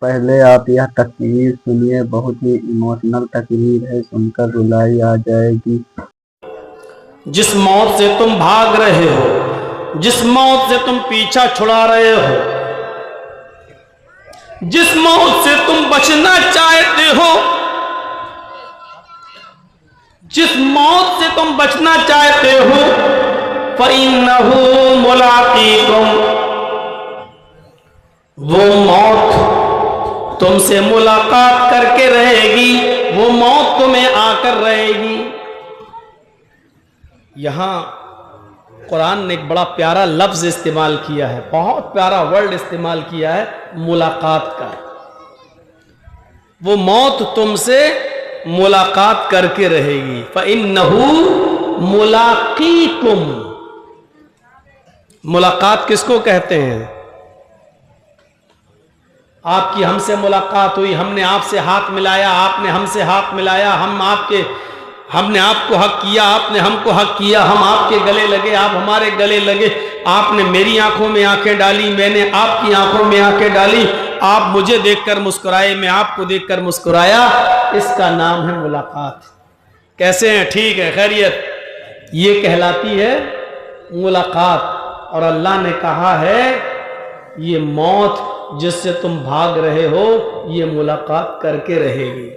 पहले आप यह तकरीर सुनिए, बहुत ही इमोशनल तकरीर है, सुनकर रुलाई आ जाएगी। जिस मौत से तुम भाग रहे हो, जिस मौत से तुम पीछा छुड़ा रहे हो, जिस मौत से तुम बचना चाहते हो, जिस मौत से तुम बचना चाहते हो, फ़इन्नहु मुलाक़ीकुम, वो मौत तुमसे मुलाकात करके रहेगी, वो मौत तुम्हें आकर रहेगी। यहां कुरान ने एक बड़ा प्यारा लफ्ज इस्तेमाल किया है, बहुत प्यारा वर्ड इस्तेमाल किया है, मुलाकात का। वो मौत तुमसे मुलाकात करके रहेगी। फ़इन्नहु मुलाक़ीकुम, मुलाकात किसको कहते हैं? आपकी हमसे मुलाकात हुई, हमने आपसे हाथ मिलाया, आपने हमसे हाथ मिलाया, हमने आपको हक किया, आपने हमको हक किया, हम आपके गले लगे, आप हमारे गले लगे, आपने मेरी आंखों में आंखें डाली, मैंने आपकी आंखों में आंखें डाली, आप मुझे देखकर मुस्कुराए, मैं आपको देखकर मुस्कुराया, इसका नाम है मुलाकात। कैसे हैं? ठीक है, खैरियत? ये कहलाती है मुलाकात। और अल्लाह ने कहा है ये मौत जिससे तुम भाग रहे हो, ये मुलाकात करके रहेगी।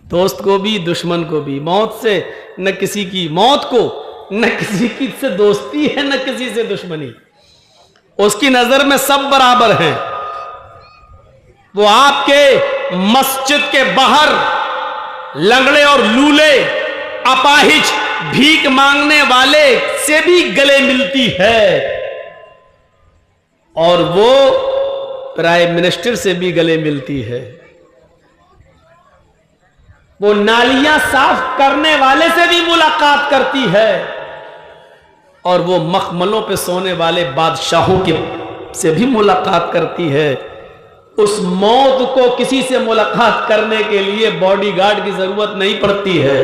दोस्त को भी, दुश्मन को भी। मौत से न किसी की, मौत को न किसी की से दोस्ती है, न किसी से दुश्मनी। उसकी नजर में सब बराबर हैं। वो आपके मस्जिद के बाहर लंगड़े और लूले, अपाहिज, भीख मांगने वाले से भी गले मिलती है, और वो प्राइम मिनिस्टर से भी गले मिलती है। वो नालियां साफ करने वाले से भी मुलाकात करती है, और वो मखमलों पे सोने वाले बादशाहों के से भी मुलाकात करती है। उस मौत को किसी से मुलाकात करने के लिए बॉडीगार्ड की जरूरत नहीं पड़ती है,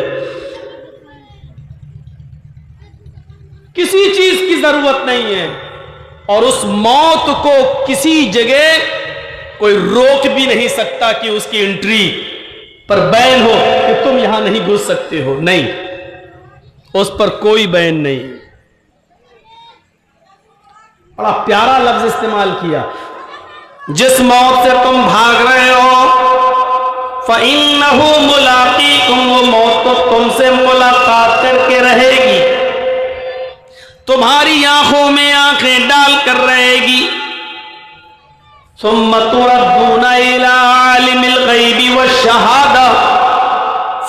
किसी चीज की जरूरत नहीं है। और उस मौत को किसी जगह कोई रोक भी नहीं सकता कि उसकी एंट्री पर बैन हो कि तुम यहां नहीं घुस सकते हो, नहीं, उस पर कोई बैन नहीं। बड़ा प्यारा लफ्ज इस्तेमाल किया। जिस मौत से तुम भाग रहे हो, फ़इन्नहु मुलाक़ीकुम, वो मौत तो तुमसे मुलाकात करके रहेगी, तुम्हारी आंखों में आंखें डालकर रहेगी। सुम्मा तुरद्दूना इला आलिमिल ग़ैबि वश्शहादा,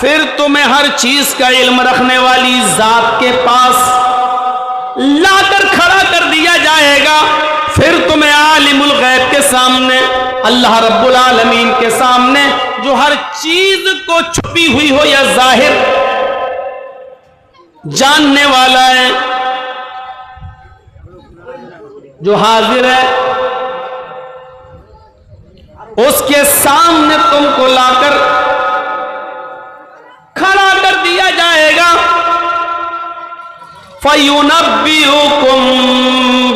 फिर तुम्हें हर चीज का इल्म रखने वाली जात के पास लाकर खड़ा कर दिया जाएगा। फिर तुम्हें आलिमुल गैब के सामने, अल्लाह रब्बुल आलमीन के सामने, जो हर चीज को छुपी हुई हो या जाहिर जानने वाला है, जो हाजिर है, उसके सामने तुमको लाकर खड़ा कर दिया जाएगा। फ़युनब्बिउकुम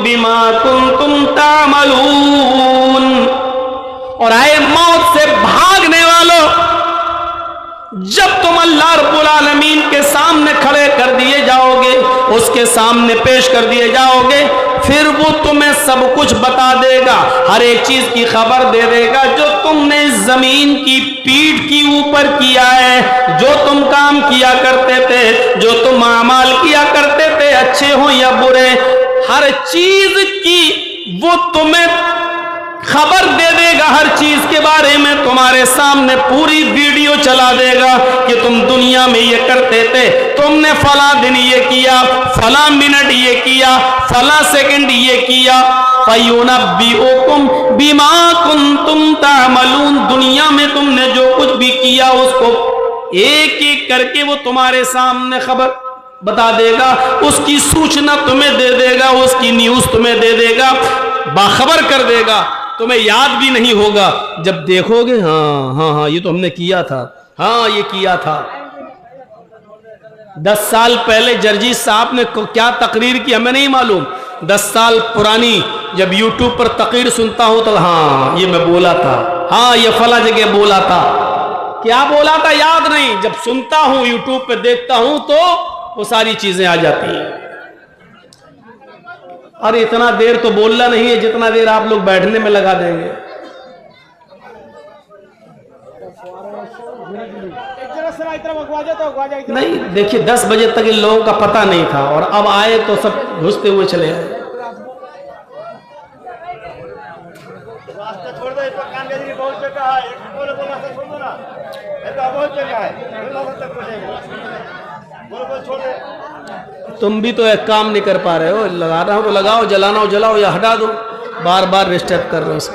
बिमा कुंतुम तामलून, और आए मौत से भागने वालों, जब तुम अल्लाह रब्बुल आलमीन के सामने खड़े कर दिए जाओगे, उसके सामने पेश कर दिए जाओगे, फिर वो तुम्हें सब कुछ बता देगा, हर एक चीज की खबर दे देगा जो तुमने जमीन की पीठ की ऊपर किया है, जो तुम काम किया करते थे, जो तुम अमाल किया करते थे, अच्छे हो या बुरे, हर चीज की वो तुम्हें खबर दे देगा। हर चीज के बारे में तुम्हारे सामने पूरी वीडियो चला देगा कि तुम दुनिया में ये करते थे, तुमने फला दिन ये किया, फला मिनट ये किया, फला सेकंड ये किया। फ़युनब्बिउकुम बिमा कुंतुम तामलून, दुनिया में तुमने जो कुछ भी किया उसको एक एक करके वो तुम्हारे सामने खबर बता देगा, उसकी सूचना तुम्हें दे देगा, उसकी न्यूज तुम्हें दे देगा, बाखबर कर देगा। तुम्हें याद भी नहीं होगा, जब देखोगे हाँ हाँ हाँ ये तो हमने किया था, हाँ ये किया था। 10 साल पहले जर्जी साहब ने क्या तकरीर की हमें नहीं मालूम, 10 साल पुरानी जब यूट्यूब पर तकरीर सुनता हूं तो हाँ ये मैं बोला था, हाँ ये फला जगह बोला था, क्या बोला था याद नहीं, जब सुनता हूं यूट्यूब पे देखता हूं तो वो सारी चीजें आ जाती हैं। अरे इतना देर तो बोलना नहीं है जितना देर आप लोग बैठने में लगा देंगे। नहीं देखिए 10 बजे तक इन लोगों का पता नहीं था और अब आए तो सब घुसते हुए चले आए। तुम भी तो एक काम नहीं कर पा रहे हो, लगाना हो तो लगाओ, जलाना हो जलाओ या हटा दो, बार बार रिस्टार्ट कर रहे हो सब।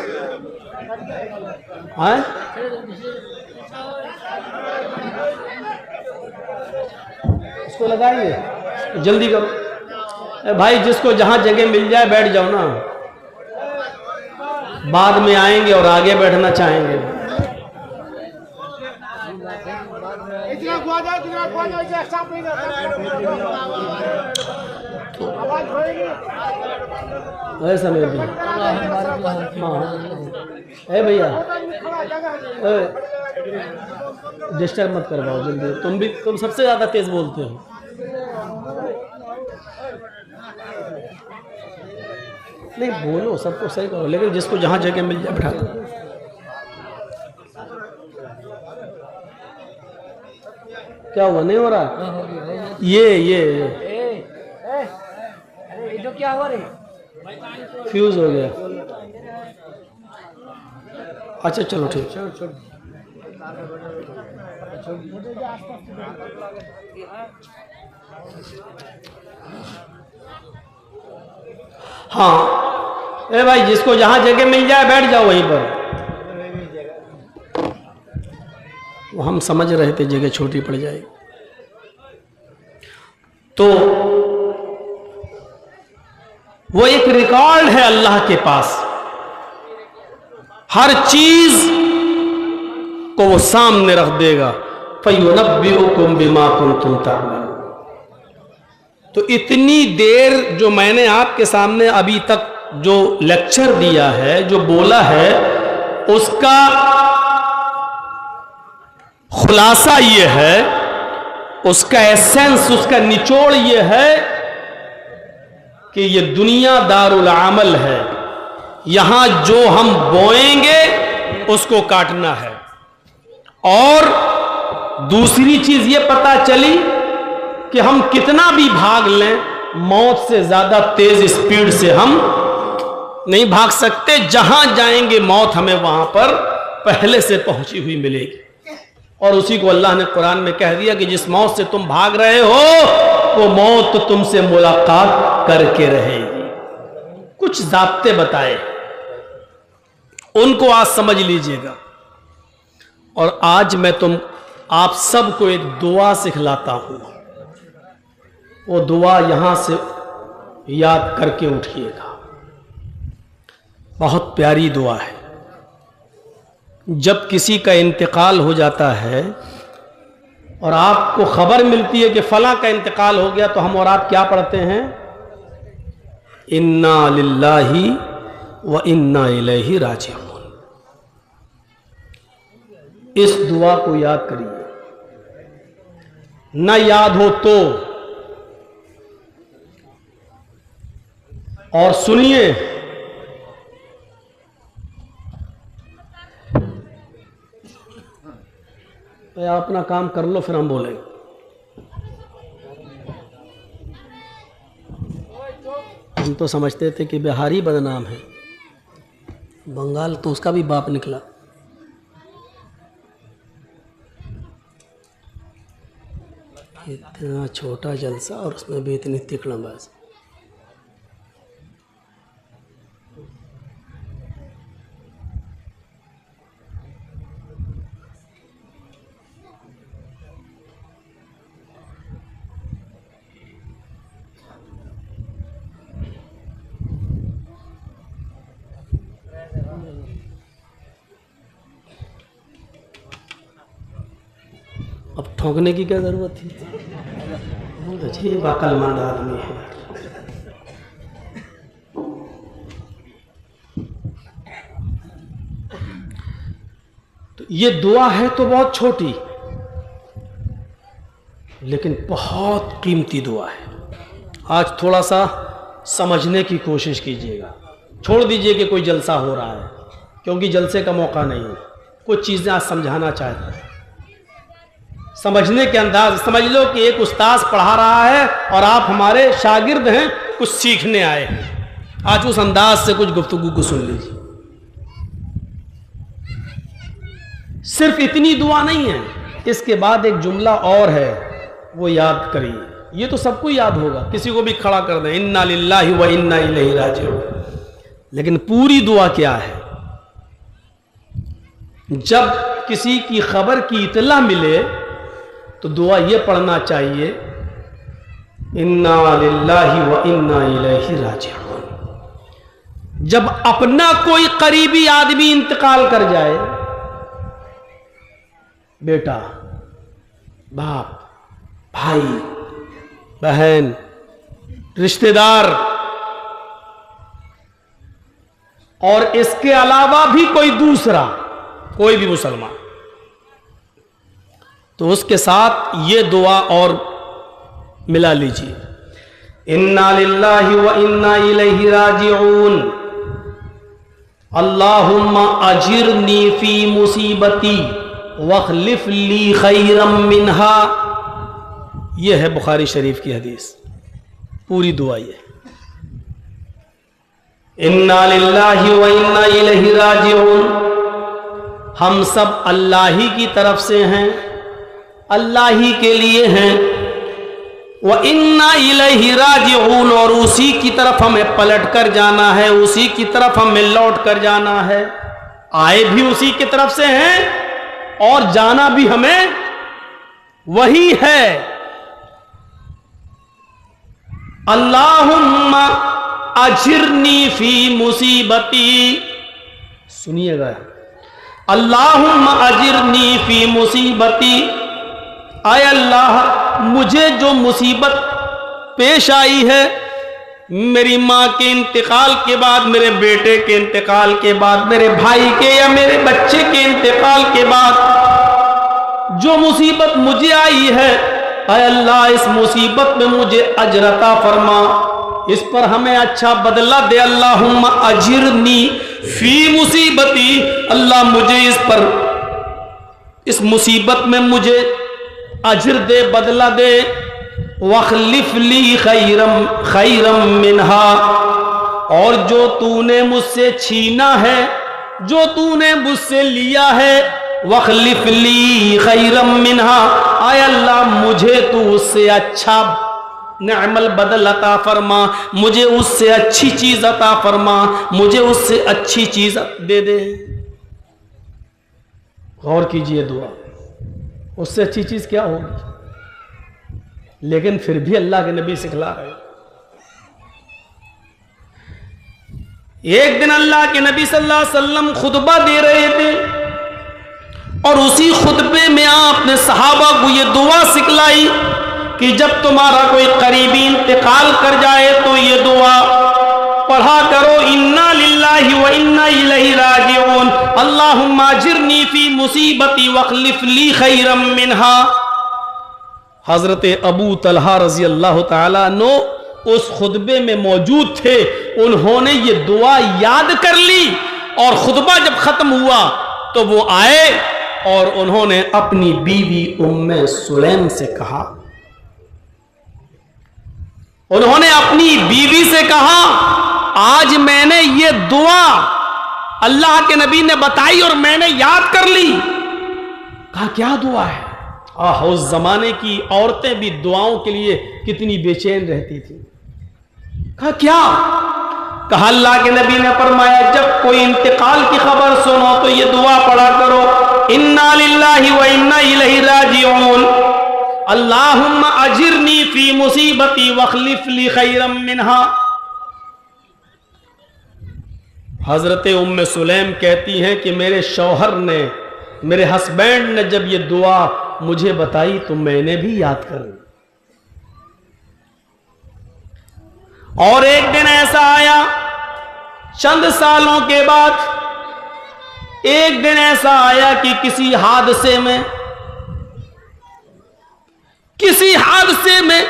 इसको लगाइए, जल्दी करो भाई, जिसको जहां जगह मिल जाए बैठ जाओ ना, बाद में आएंगे और आगे बैठना चाहेंगे। ऐसा नहीं भी है भैया, डिस्टर्ब मत करवाओ जल्दी। तुम सबसे ज्यादा तेज बोलते हो। नहीं बोलो, सबको सही करो, लेकिन जिसको जहां जगह मिल जाए बैठा दो। क्या हुआ, नहीं हो रहा? ये जो क्या हुआ रे, फ्यूज हो गया। अच्छा चलो ठीक। हाँ ए भाई, जिसको जहां जगह मिल जाए बैठ जाओ वहीं पर। वो हम समझ रहे थे जगह छोटी पड़ जाएगी। तो वो एक रिकॉर्ड है अल्लाह के पास, हर चीज को वो सामने रख देगा। फयुनब्बिउकुम बिमा कुंतुम तामलून। तो इतनी देर जो मैंने आपके सामने अभी तक जो लेक्चर दिया है, जो बोला है, उसका खुलासा ये है, उसका एसेंस, उसका निचोड़ ये है कि ये दुनिया दारुल अमल है। यहां जो हम बोएंगे उसको काटना है। और दूसरी चीज ये पता चली कि हम कितना भी भाग लें, मौत से ज्यादा तेज स्पीड से हम नहीं भाग सकते। जहां जाएंगे मौत हमें वहां पर पहले से पहुंची हुई मिलेगी। और उसी को अल्लाह ने कुरान में कह दिया कि जिस मौत से तुम भाग रहे हो वो मौत तो तुमसे मुलाकात करके रहेगी। कुछ ज़ाब्ते बताए, उनको आज समझ लीजिएगा। और आज मैं आप सबको एक दुआ सिखलाता हूं, वो दुआ यहां से याद करके उठिएगा। बहुत प्यारी दुआ है। जब किसी का इंतकाल हो जाता है और आपको खबर मिलती है कि फला का इंतकाल हो गया, तो हम और आप क्या पढ़ते हैं? इन्ना लिल्लाहि व इन्ना इलैहि राजिऊन। इस दुआ को याद करिए। न याद हो तो और सुनिए, आप अपना काम कर लो, फिर हम बोलेंगे। हम तो समझते थे कि बिहारी बदनाम है, बंगाल तो उसका भी बाप निकला। इतना छोटा जलसा और उसमें भी इतनी तिकड़मबाज़ी। अब ठोकने की क्या ज़रूरत थी? बहुत अजीब अक्लमंद आदमी है। तो ये दुआ है तो बहुत छोटी, लेकिन बहुत कीमती दुआ है। आज थोड़ा सा समझने की कोशिश कीजिएगा। छोड़ दीजिए कि कोई जलसा हो रहा है, क्योंकि जलसे का मौका नहीं है। कुछ चीज़ें आज समझाना चाहता है, समझने के अंदाज। समझ लो कि एक उस्ताद पढ़ा रहा है और आप हमारे शागिर्द हैं, कुछ सीखने आए हैं। आज उस अंदाज से कुछ गुफ्तगू को सुन लीजिए। सिर्फ इतनी दुआ नहीं है, इसके बाद एक जुमला और है, वो याद करिए। ये तो सबको याद होगा, किसी को भी खड़ा कर दें, इन्ना लिल्लाहि व इन्ना इलैहि राजिऊन। लेकिन पूरी दुआ क्या है? जब किसी की खबर की इतला मिले तो दुआ ये पढ़ना चाहिए, इन्ना लिल्लाहि व इन्ना इलैहि राजिऊन। जब अपना कोई करीबी आदमी इंतकाल कर जाए, बेटा, बाप, भाई, बहन, रिश्तेदार, और इसके अलावा भी कोई दूसरा, कोई भी मुसलमान, तो उसके साथ ये दुआ और मिला लीजिए, इन्ना लिल्लाहि व इन्ना इलैहि राजिऊन, अल्लाहुम्मा अजिरनी फी मुसीबती वखलिफ ली खैरम मिन्हा। यह है बुखारी शरीफ की हदीस। पूरी दुआ ये, इन्ना लिल्लाहि व इन्ना इलैहि राजिऊन। हम सब अल्लाह ही की तरफ से हैं, अल्लाह ही के लिए हैं। व इन्ना इलैहि राजिऊन, और उसी की तरफ हमें पलट कर जाना है, उसी की तरफ हमें लौट कर जाना है। आए भी उसी की तरफ से हैं और जाना भी हमें वही है। अल्लाहुम्मा अजिरनी फी मुसीबती, सुनिएगा, अल्लाहुम्मा अजिरनी फी मुसीबती, आय अल्लाह मुझे जो मुसीबत पेश आई है, मेरी माँ के इंतकाल के बाद, मेरे बेटे के इंतकाल के बाद, मेरे भाई के या मेरे बच्चे के इंतकाल के बाद जो मुसीबत मुझे आई है, ऐ अल्लाह इस मुसीबत में मुझे अजर अता फरमा, इस पर हमें अच्छा बदला दे। अल्लाहुम्मा अजिरनी फी मुसीबती, अल्लाह मुझे इस पर, इस मुसीबत में मुझे अजर दे, बदला दे। वखलिफ ली खैरम मिन्हा, और जो तूने मुझसे छीना है, जो तूने मुझसे लिया है, वखलिफ ली खैरम मिन्हा, आय अल्लाह मुझे तू उससे अच्छा नेअमल बदल अता फरमा, मुझे उससे अच्छी चीज अता फरमा, मुझे उससे अच्छी चीज दे दे। गौर कीजिए दुआ, उससे अच्छी चीज क्या होगी? लेकिन फिर भी अल्लाह के नबी सिखला रहे। एक दिन अल्लाह के नबी सल्लल्लाहु अलैहि वसल्लम खुतबा दे रहे थे और उसी खुतबे में आपने सहाबा को ये दुआ सिखलाई कि जब तुम्हारा कोई करीबी इंतकाल कर जाए तो ये दुआ पढ़ा करो, इन्ना लिल्लाहि व इन्ना इलैहि राजिऊन, अल्लाहुम्मा अजिरनी फी मुसीबती वखलिफ ली खैरम मिन्हा। हजरत अबू तलहा रजी अल्लाह ताला अन्हु उस खुतबे में मौजूद थे, उन्होंने ये दुआ याद कर ली और खुतबा जब खत्म हुआ तो वो आए और उन्होंने अपनी बीवी उम्मे सुलैम से कहा, उन्होंने अपनी बीवी से कहा, आज मैंने ये दुआ अल्लाह के नबी ने बताई और मैंने याद कर ली। कहा क्या दुआ है? उस जमाने की औरतें भी दुआओं के लिए कितनी बेचैन रहती थी। कहा क्या? कहा अल्लाह के नबी ने फरमाया, जब कोई इंतकाल की खबर सुनो तो ये दुआ पढ़ा करो, इन्ना लिल्लाहि व इन्ना इलैहि राजिऊन, अल्लाहुम्मा अजिरनी फी मुसीबती वखलिफ ली खैरम मिन्हा। हजरत उम्मे सुलैम कहती हैं कि मेरे शौहर ने, मेरे हस्बैंड ने जब ये दुआ मुझे बताई तो मैंने भी याद कर ली। और एक दिन ऐसा आया चंद सालों के बाद एक दिन ऐसा आया कि किसी हादसे में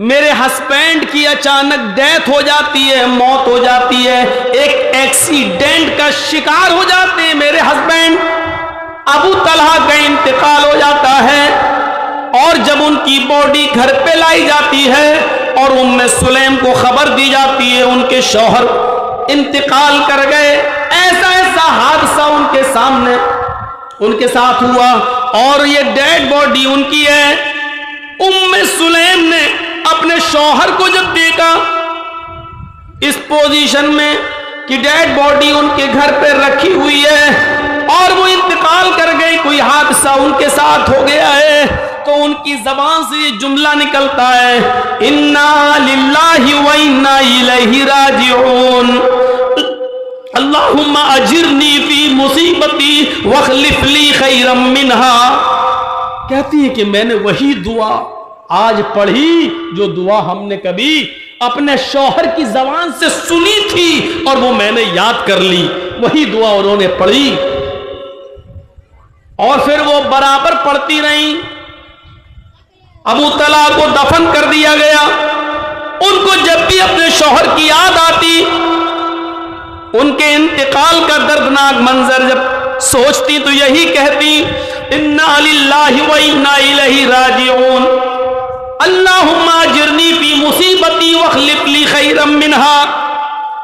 मेरे हस्बैंड की अचानक डेथ हो जाती है, मौत हो जाती है, एक एक्सीडेंट का शिकार हो जाते हैं मेरे हस्बैंड। अबू तलहा का इंतकाल हो जाता है और जब उनकी बॉडी घर पे लाई जाती है और उम्मे सुलैम को खबर दी जाती है उनके शौहर इंतकाल कर गए, ऐसा हादसा उनके सामने उनके साथ हुआ और ये डेड बॉडी उनकी है। उम्मे सुलैम ने अपने शौहर को जब देखा इस पोजीशन में कि डेड बॉडी उनके घर पे रखी हुई है और वो इंतकाल कर गई, कोई हादसा उनके साथ हो गया है, तो उनकी जबान से ये जुमला निकलता है, इन्ना लिल्लाहि व इन्ना इलैहि राजिऊन, अल्लाहुम्मा अजिरनी फी मुसीबती वखलिफ ली खैरम मिनहा। कहती है कि मैंने वही दुआ आज पढ़ी जो दुआ हमने कभी अपने शौहर की जबान से सुनी थी और वो मैंने याद कर ली, वही दुआ उन्होंने पढ़ी और फिर वो बराबर पढ़ती रही। अबू तलहा को दफन कर दिया गया। उनको जब भी अपने शौहर की याद आती, उनके इंतकाल का दर्दनाक मंजर जब सोचती तो यही कहती, इन्ना लिल्लाहि व इन्ना इलैहि राजिऊन, अल्लाहुम्मा अजिरनी फी मुसीबती वखलिफ ली खैरम मिनहा।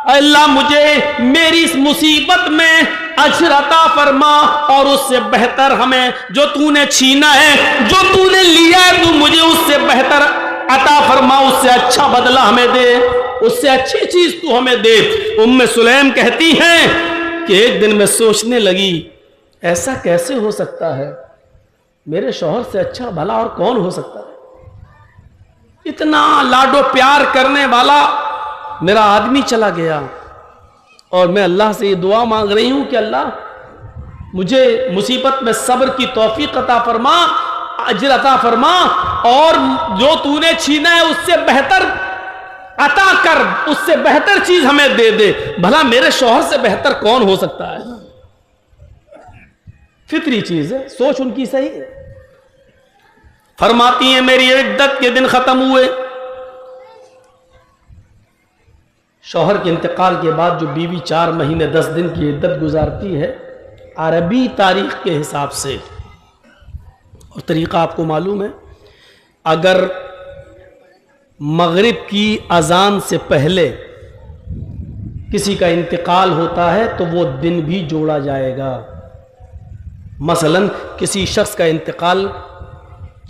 अल्लाह मुझे मेरी इस मुसीबत में अजर अता फरमा और उससे बेहतर हमें जो तूने छीना है, जो तूने लिया है, तू मुझे उससे बेहतर अता फरमा, उससे अच्छा बदला हमें दे, उससे अच्छी चीज तू हमें दे। उम्मे सुलैम कहती हैं कि एक दिन मैं सोचने लगी ऐसा कैसे हो सकता है, मेरे शौहर से अच्छा भला और कौन हो सकता है। इतना लाडो प्यार करने वाला मेरा आदमी चला गया और मैं अल्लाह से ये दुआ मांग रही हूं कि अल्लाह मुझे मुसीबत में सब्र की तौफीक अता फरमा, अजर अता फरमा और जो तूने छीना है उससे बेहतर अता कर, उससे बेहतर चीज हमें दे दे। भला मेरे शौहर से बेहतर कौन हो सकता है। फितरी चीज है, सोच उनकी सही है। फरमाती हैं मेरी इद्दत के दिन खत्म हुए, शौहर के इंतकाल के बाद जो बीवी 4 महीने 10 दिन की इद्दत गुजारती है अरबी तारीख के हिसाब से, और तरीक़ा आपको मालूम है, अगर मगरिब की अजान से पहले किसी का इंतकाल होता है तो वो दिन भी जोड़ा जाएगा। मसलन किसी शख्स का इंतकाल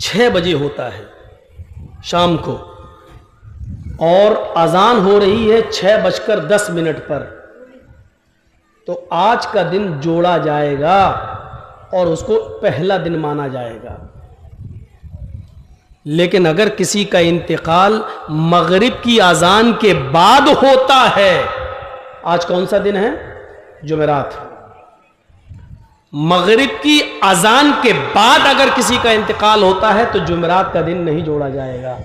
6 बजे होता है शाम को और अजान हो रही है 6:10 पर, तो आज का दिन जोड़ा जाएगा और उसको पहला दिन माना जाएगा। लेकिन अगर किसी का इंतकाल मगरिब की अजान के बाद होता है, आज कौन सा दिन है, जुमेरात, मगरिब की अजान के बाद अगर किसी का इंतकाल होता है तो जुमेरात का दिन नहीं जोड़ा जाएगा,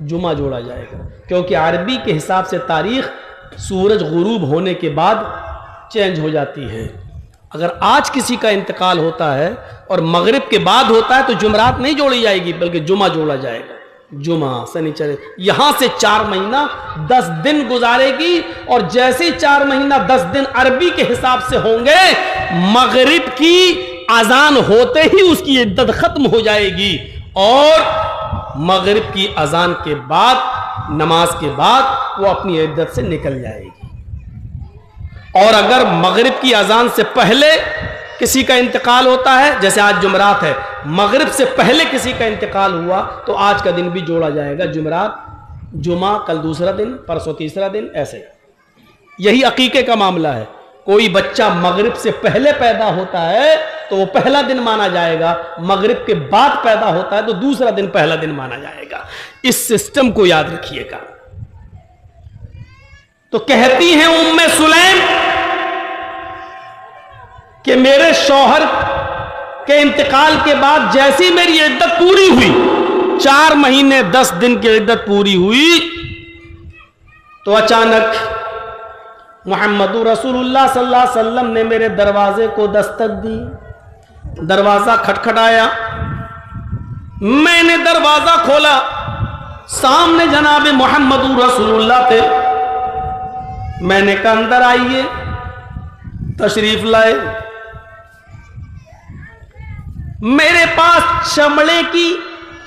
जुमा जोड़ा जाएगा, क्योंकि अरबी के हिसाब से तारीख सूरज गुरूब होने के बाद चेंज हो जाती है। अगर आज किसी का इंतकाल होता है और मगरिब के बाद होता है तो जुमेरात नहीं जोड़ी जाएगी बल्कि जुमा जोड़ा जाएगा। जुमा शनिचर, यहां से 4 महीना 10 दिन गुजारेगी और जैसे ही 4 महीना 10 दिन अरबी के हिसाब से होंगे, मगरिब की अजान होते ही उसकी इद्दत खत्म हो जाएगी और मगरिब की अजान के बाद, नमाज के बाद वो अपनी इद्दत से निकल जाएगी। और अगर मगरिब की अजान से पहले किसी का इंतकाल होता है, जैसे आज जुमरात है, मगरिब से पहले किसी का इंतकाल हुआ तो आज का दिन भी जोड़ा जाएगा। जुमरात, जुमा, कल दूसरा दिन, परसों तीसरा दिन, ऐसे। यही अकीके का मामला है। कोई बच्चा मगरिब से पहले पैदा होता है तो वो पहला दिन माना जाएगा, मगरिब के बाद पैदा होता है तो दूसरा दिन पहला दिन माना जाएगा। इस सिस्टम को याद रखिएगा। तो कहती हैं उम्मे सुलैम कि मेरे शौहर के इंतकाल के बाद जैसी मेरी इद्दत पूरी हुई, 4 महीने 10 दिन की इद्दत पूरी हुई, तो अचानक मुहम्मदुर रसूलुल्लाह सल्लल्लाहु अलैहि वसल्लम ने मेरे दरवाजे को दस्तक दी। दरवाजा खटखटाया, मैंने दरवाजा खोला, सामने जनाब मुहम्मदुर रसूलुल्लाह थे। मैंने कहा अंदर आइए, तशरीफ लाए। मेरे पास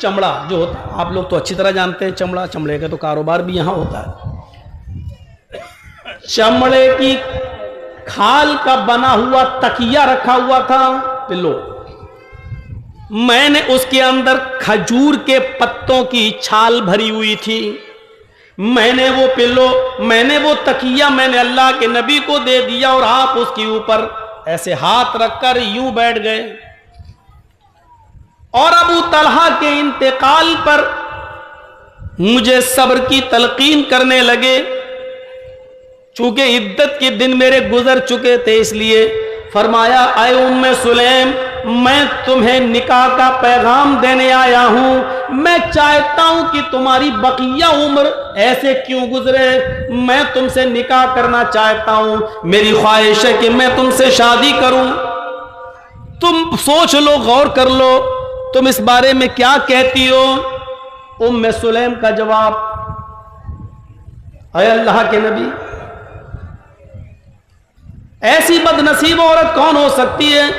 चमड़ा जो होता है, आप लोग तो अच्छी तरह जानते हैं, चमड़े का तो कारोबार भी यहां होता है। चमड़े की खाल का बना हुआ तकिया रखा हुआ था, पिल्लो। मैंने उसके अंदर खजूर के पत्तों की छाल भरी हुई थी। मैंने वो पिल्लो, मैंने वो तकिया मैंने अल्लाह के नबी को दे दिया और आप उसके ऊपर ऐसे हाथ रखकर यूं बैठ गए। और अबू तलहा के इंतकाल पर मुझे सब्र की तलकीन करने लगे। चूंकि इद्दत के दिन मेरे गुजर चुके थे, इसलिए फरमाया, ऐ उम्मे सुलैम, मैं तुम्हें निकाह का पैगाम देने आया हूं। मैं चाहता हूं कि तुम्हारी बकिया उम्र ऐसे क्यों गुजरे, मैं तुमसे निकाह करना चाहता हूं। मेरी ख्वाहिश है कि मैं तुमसे शादी करूं। तुम सोच लो, गौर कर लो, तुम इस बारे में क्या कहती हो। उम्मे सुलैम का जवाब, ऐ अल्लाह के नबी, ऐसी बदनसीब औरत कौन हो सकती है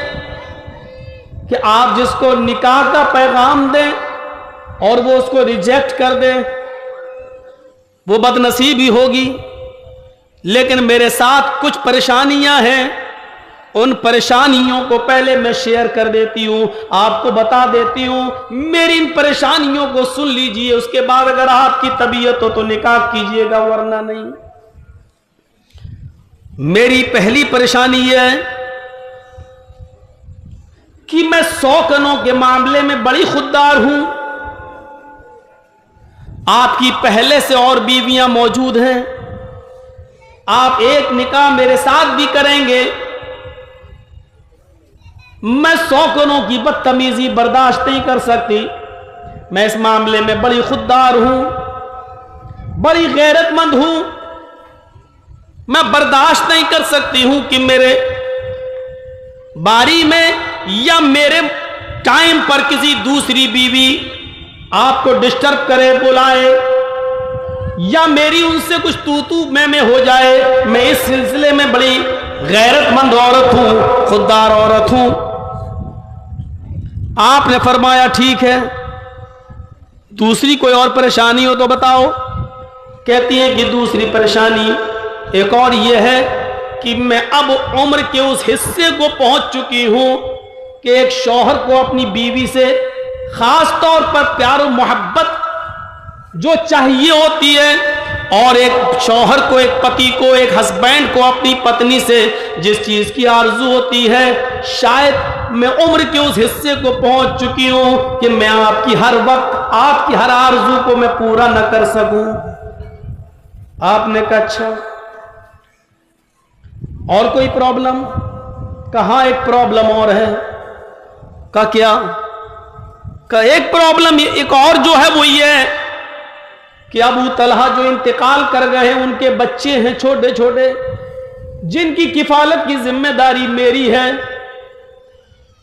कि आप जिसको निकाह का पैगाम दें और वो उसको रिजेक्ट कर दे। वो बदनसीब ही होगी। लेकिन मेरे साथ कुछ परेशानियां हैं, उन परेशानियों को पहले मैं शेयर कर देती हूं, आपको बता देती हूं। मेरी इन परेशानियों को सुन लीजिए, उसके बाद अगर आपकी तबीयत हो तो निकाह कीजिएगा, वरना नहीं। मेरी पहली परेशानी यह है कि मैं शौकनों के मामले में बड़ी खुददार हूं। आपकी पहले से और बीवियां मौजूद हैं, आप एक निकाह मेरे साथ भी करेंगे। मैं शौकनों की बदतमीजी बर्दाश्त नहीं कर सकती। मैं इस मामले में बड़ी खुददार हूं, बड़ी गैरतमंद हूं। मैं बर्दाश्त नहीं कर सकती हूं कि मेरे बारी में या मेरे टाइम पर किसी दूसरी बीवी आपको डिस्टर्ब करे, बुलाए, या मेरी उनसे कुछ तू मैं हो जाए। मैं इस सिलसिले में बड़ी गैरतमंद औरत हूं, खुददार औरत हूं। आपने फरमाया ठीक है, दूसरी कोई और परेशानी हो तो बताओ। कहती है कि दूसरी परेशानी एक और यह है कि मैं अब उम्र के उस हिस्से को पहुंच चुकी हूं कि एक शौहर को अपनी बीवी से खास तौर पर प्यार और मोहब्बत जो चाहिए होती है, और एक शौहर को, एक पति को, एक हस्बैंड को अपनी पत्नी से जिस चीज की आरजू होती है, शायद मैं उम्र के उस हिस्से को पहुंच चुकी हूं कि मैं आपकी हर वक्त, आपकी हर आरजू को मैं पूरा न कर सकूं। आपने कहा अच्छा, और कोई प्रॉब्लम? कहा एक प्रॉब्लम और है। का क्या? का एक प्रॉब्लम एक और जो है वो ये है कि अबू तलहा जो इंतकाल कर गए हैं, उनके बच्चे हैं छोटे छोटे, जिनकी किफालत की जिम्मेदारी मेरी है।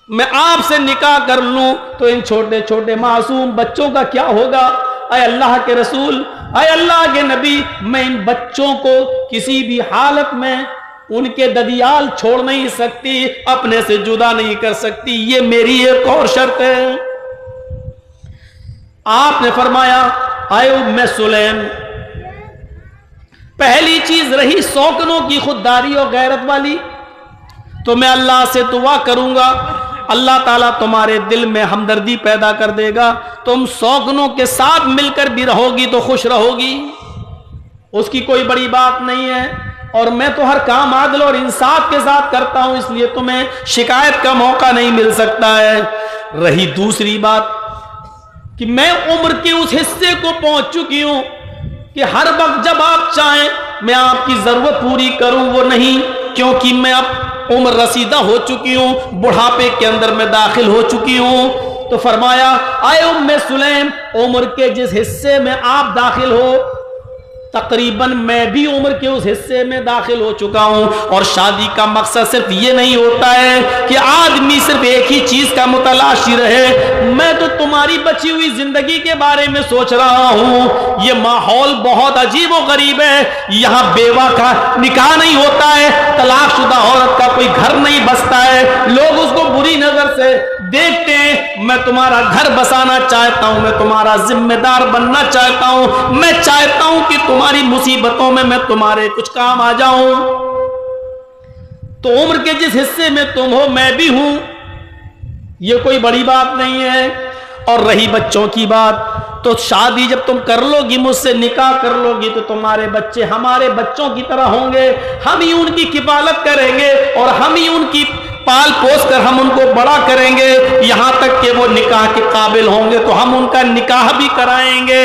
मैं आपसे निकाह कर लूं तो इन छोटे छोटे मासूम बच्चों का क्या होगा? ऐ अल्लाह के रसूल, ऐ अल्लाह के नबी, मैं इन बच्चों को किसी भी हालत में उनके ददियाल छोड़ नहीं सकती, अपने से जुदा नहीं कर सकती। ये मेरी एक और शर्त है। आपने फरमाया, आए उम्मे सुलैम, पहली चीज रही शौकनों की खुददारी और गैरत वाली, तो मैं अल्लाह से दुआ करूंगा, अल्लाह ताला तुम्हारे दिल में हमदर्दी पैदा कर देगा। तुम शौकनों के साथ मिलकर भी रहोगी तो खुश रहोगी, उसकी कोई बड़ी बात नहीं है। और मैं तो हर काम आदल और इंसाफ के साथ करता हूं, इसलिए तुम्हें शिकायत का मौका नहीं मिल सकता है। रही दूसरी बात कि मैं उम्र के उस हिस्से को पहुंच चुकी हूं कि हर वक्त जब आप चाहें मैं आपकी जरूरत पूरी करूं, वो नहीं, क्योंकि मैं अब उम्र रसीदा हो चुकी हूं, बुढ़ापे के अंदर मैं दाखिल हो चुकी हूं। तो फरमाया, आए उम्मे सुलैम, उम्र के जिस हिस्से में आप दाखिल हो तकरीबन मैं भी उम्र के उस हिस्से में दाखिल हो चुका हूं। और शादी का मकसद सिर्फ ये नहीं होता है कि आदमी सिर्फ एक ही चीज का मुतलाशी रहे। मैं तो तुम्हारी बची हुई जिंदगी के बारे में सोच रहा हूं। ये माहौल बहुत अजीब और गरीब है। यहां बेवा का निकाह नहीं होता है, तलाकशुदा औरत का कोई घर नहीं बसता है, लोग उसको बुरी नजर से देखते हैं। मैं तुम्हारा घर बसाना चाहता हूं, मैं तुम्हारा जिम्मेदार बनना चाहता हूं, मैं चाहता हूं कि तुम्हारी मुसीबतों में मैं तुम्हारे कुछ काम आ जाऊं। तो उम्र के जिस हिस्से में तुम हो मैं भी हूं, यह कोई बड़ी बात नहीं है। और रही बच्चों की बात, तो शादी जब तुम कर लोगी, मुझसे निकाह कर लोगी, तो तुम्हारे बच्चे हमारे बच्चों की तरह होंगे। हम ही उनकी किफालत करेंगे और हम ही उनकी पाल पोस कर हम उनको बड़ा करेंगे। यहां तक कि वो निकाह के काबिल होंगे तो हम उनका निकाह भी कराएंगे।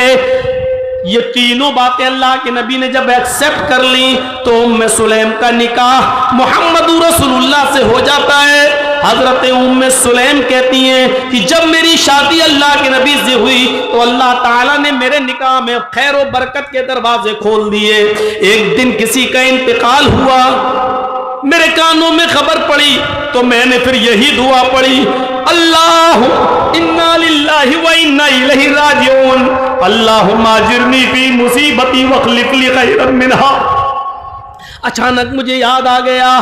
ये तीनों बातें अल्लाह के नबी ने जब एक्सेप्ट कर ली तो उम्मे सुलैम का निकाह मोहम्मद रसूलुल्लाह से हो जाता है। हजरत उम्मे सुलैम कहती हैं कि जब मेरी शादी अल्लाह के नबी से हुई तो अल्लाह ताला ने मेरे निकाह में खैर और बरकत के दरवाजे खोल दिए। एक दिन किसी का इंतकाल हुआ, मेरे कानों में खबर पड़ी तो मैंने फिर यही दुआ पढ़ी, अल्लाह इन्ना लिल्लाहि व इन्ना इलैहि राजिऊन, अल्लाहुम्मा अजिरनी फी मुसीबती वखलिफ ली खैरन मिनहा। अचानक मुझे याद आ गया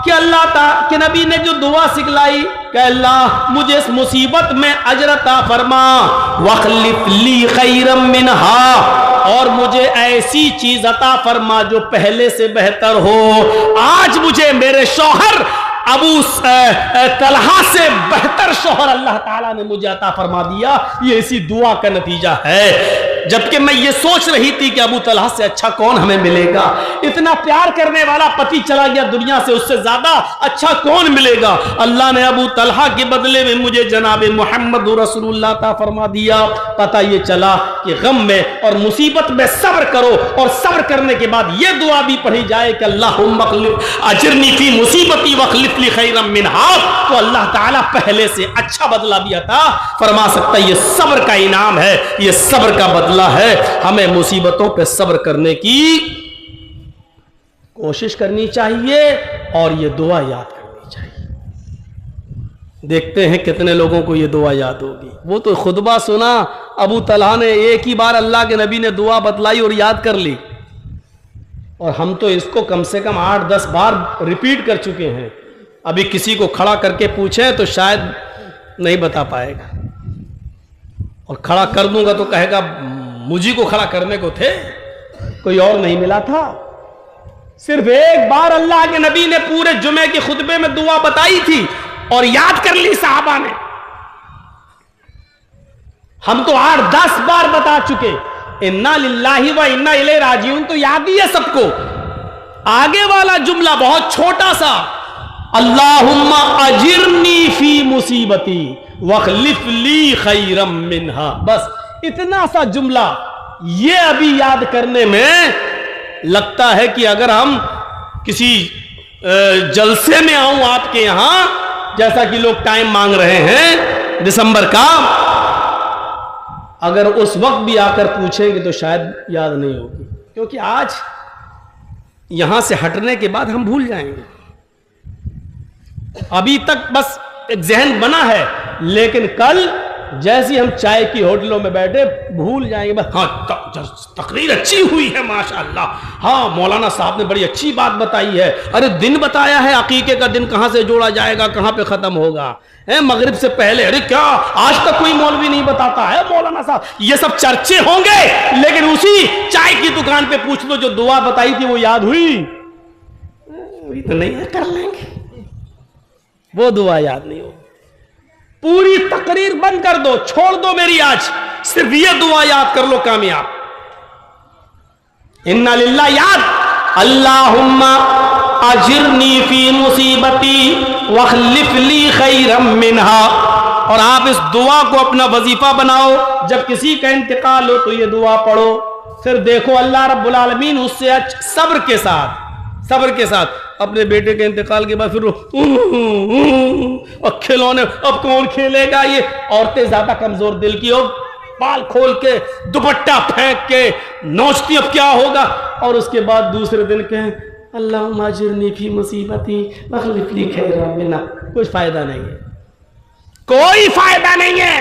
कि अल्लाह के नबी ने जो दुआ सिखलाई कि अल्लाह मुझे इस मुसीबत में अजर अता फरमा, वखलिफ ली खैरन मिनहा, और मुझे ऐसी चीज अता फरमा जो पहले से बेहतर हो। आज मुझे मेरे शौहर अबू तलहा से बेहतर शौहर अल्लाह ताला ने मुझे अता फरमा दिया। ये इसी दुआ का नतीजा है। जबकि मैं ये सोच रही थी कि अबू तलहा से अच्छा कौन हमें मिलेगा, इतना प्यार करने वाला पति चला गया दुनिया से, उससे ज्यादा अच्छा कौन मिलेगा। अल्लाह ने अबू तलहा के बदले में मुझे जनाब मोहम्मद रसूलुल्लाह अता फरमा दिया। पता ये चला कि गम में और मुसीबत में सब्र करो, और सब्र करने के बाद ये दुआ भी पढ़ी जाए कि अल्लाहुम्मा अजिरनी फी मुसीबती वखलिफ ली खैरन मिनहा, तो अल्लाह ताला पहले से अच्छा बदला भी अता फरमा सकता है। ये सब्र का इनाम है, ये सब्र का बदला है। हमें मुसीबतों पे सब्र करने की कोशिश करनी चाहिए और ये दुआ याद करनी चाहिए। देखते हैं कितने लोगों को ये दुआ याद होगी। वो तो खुतबा सुना, अबू तलहा ने एक ही बार अल्लाह के नबी ने दुआ बतलाई और याद कर ली, और हम तो इसको कम से कम 8-10 बार रिपीट कर चुके हैं। अभी किसी को खड़ा करके पूछे तो शायद नहीं बता पाएगा, और खड़ा कर दूंगा तो कहेगा मुझी को खड़ा करने को थे, कोई और नहीं मिला था। सिर्फ एक बार अल्लाह के नबी ने पूरे जुमे के खुतबे में दुआ बताई थी और याद कर ली साहबा ने। हम तो 8-10 बार बता चुके, इन्ना लिल्लाहि व इन्ना इलैहि राजिऊन तो याद ही है सबको। आगे वाला जुमला बहुत छोटा सा, अल्लाहुम्मा अजिरनी फी मुसीबती वखलिफ ली खैरम मिनहा, बस इतना सा जुमला। ये अभी याद करने में लगता है कि अगर हम किसी जलसे में आऊं आपके यहां, जैसा कि लोग टाइम मांग रहे हैं दिसंबर का, अगर उस वक्त भी आकर पूछेंगे तो शायद याद नहीं होगी, क्योंकि आज यहां से हटने के बाद हम भूल जाएंगे। अभी तक बस एक जहन बना है, लेकिन कल जैसी हम चाय की होटलों में बैठे भूल जाएंगे बस। हाँ, तकरीर अच्छी हुई है माशाअल्लाह, हाँ मौलाना साहब ने बड़ी अच्छी बात बताई है। अरे दिन बताया है, अकीके का दिन कहां से जोड़ा जाएगा, कहां पे खत्म होगा, है मगरिब से पहले। अरे क्या आज तक कोई मौलवी नहीं बताता है मौलाना साहब। ये सब चर्चे होंगे, लेकिन उसी चाय की दुकान पे पूछ लो जो दुआ बताई थी वो याद हुई तो नहीं है, कर लेंगे, वो दुआ याद नहीं हो। पूरी तकरीर बंद कर दो, छोड़ दो मेरी, आज सिर्फ ये दुआ याद कर लो, कामयाब। इन्ना लिल्लाह याद, अल्लाहुम्मा अजिरनी फी मुसीबती वखलिफ ली खैरम मिनहा। और आप इस दुआ को अपना वजीफा बनाओ, जब किसी का इंतकाल हो तो ये दुआ पढ़ो। फिर देखो अल्लाह रब्बुल आलमीन उससे सब्र के साथ अपने बेटे के इंतकाल के बाद फिर और खिलौने अब कौन खेलेगा, ये औरतें ज्यादा कमजोर दिल की हो, बाल खोल के दुपट्टा फेंक के नोचती अब क्या होगा, और उसके बाद दूसरे दिन कहें अल्लाह माजिरनी फी मुसीबती वखलिफ ली खैरा मिन्हा। कुछ फायदा नहीं है, कोई फायदा नहीं है।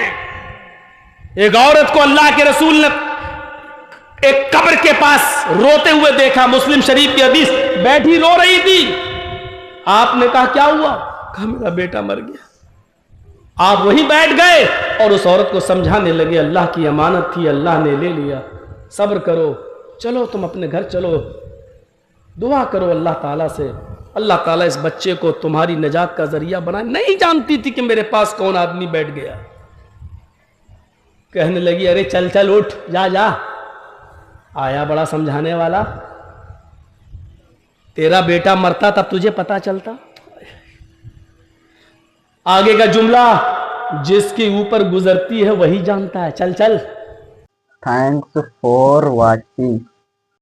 एक औरत को अल्लाह के रसूल ने एक कब्र के पास रोते हुए देखा, मुस्लिम शरीफ की हदीस, बैठी रो रही थी। आपने कहा क्या हुआ? कहा मेरा बेटा मर गया। आप वहीं बैठ गए और उस औरत को समझाने लगे अल्लाह की अमानत थी, अल्लाह ने ले लिया, सब्र करो, चलो तुम अपने घर चलो, दुआ करो अल्लाह ताला से, अल्लाह ताला इस बच्चे को तुम्हारी निजात का जरिया बनाए। नहीं जानती थी कि मेरे पास कौन आदमी बैठ गया। कहने लगी अरे चल चल उठ, जा जा। आया बड़ा समझाने वाला, तेरा बेटा मरता तब तुझे पता चलता। आगे का जुमला जिसके ऊपर गुजरती है वही जानता है। चल चल। Thanks for watching.